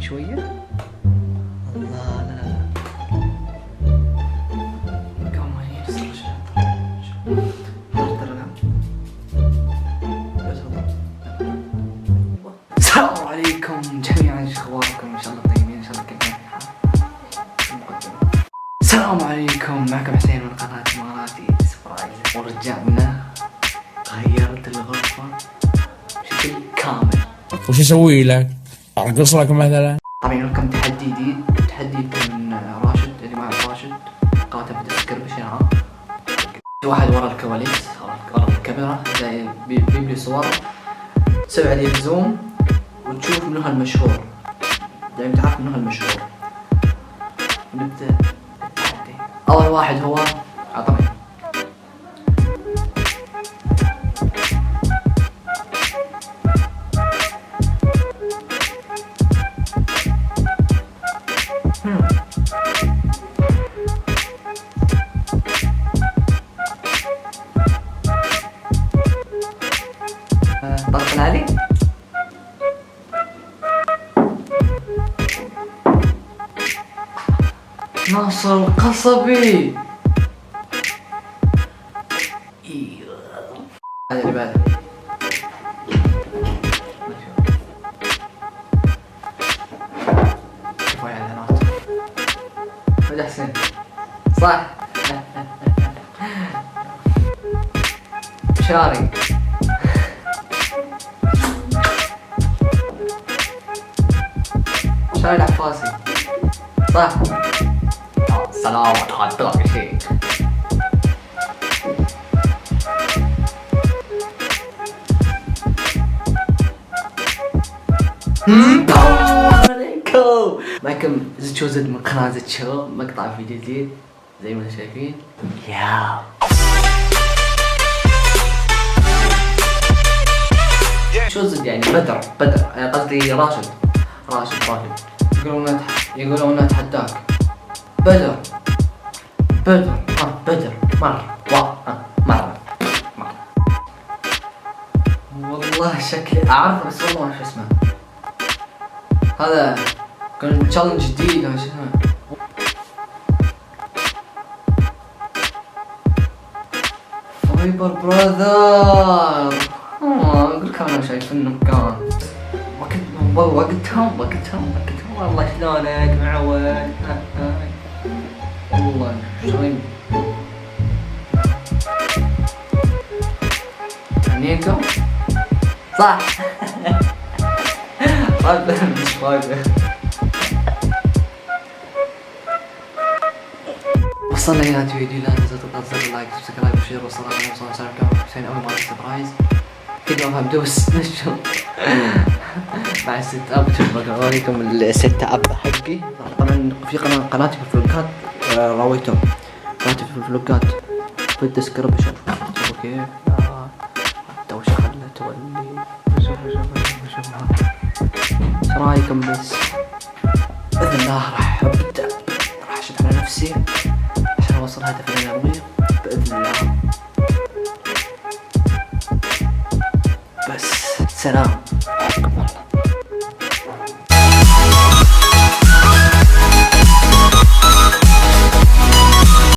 شوية. الله لا لا قوم هني السلام عليكم جميعا، شو اخباركم؟ ان شاء الله طيبين، ان شاء الله كل السلام عليكم، معكم حسين من قناة اماراتي سبرايز، ورجعنا غيرت الغرفة بشكل كامل. وش اسوي لك؟ ارقص لك مثلا؟ طبعا لكم تحدي جديد، تحدي من راشد، اللي معه راشد قاتل بالدسكربشن. في واحد ورا الكواليس ورا الكاميرا جاي بيجيب لي صور، تسوي عليه زوم وتشوف منو هالمشهور، يعني تعرف منو هالمشهور. نبدأ التحدي. أول واحد هو عطني طرق العلي. ناصر القصبي. هذا اللي بعده. شوفوا يا اعلانات. وجه حسين صح. شاري. شاري العفاسي صح. سلام تغدى شيء. معكم زتشو زد من قناة زتشو، مقطع فيديو جديد زي ما انتم شايفين. ياو شو زد يعني بدر قصدي راشد. يقولون اتحداك بدر مرة والله شكلي اعرفه بس والله ما شو اسمه. هذا كان تشالنج جديد ولا شو اسمه. فايبر براذر. اقول لك انا شايف المكان وقتهم والله شلونك معود. والله شلون عنيكم صح. مش فايدة. وصلنا لنهاية الفيديو، لا تنسوا تضغط زر اللايك وسبسكرايب وشير والصلاة على النبي صلى الله عليه وسلم. حسين أول مرة سبرايز كذا ما فهم دوس نشر مع الست اب. اوريكم الست اب حقي. طبعا في قناتي في الفلوقات، راويتهم قناتي في الفلوقات في الديسكربشن. شوفوا كيف الدوشة خلت تولي. شوفوا ايش رايكم؟ بس باذن الله راح ابدا، راح اشد على نفسي عشان اوصل هدفي اللي ابغيه باذن الله. بس سلام.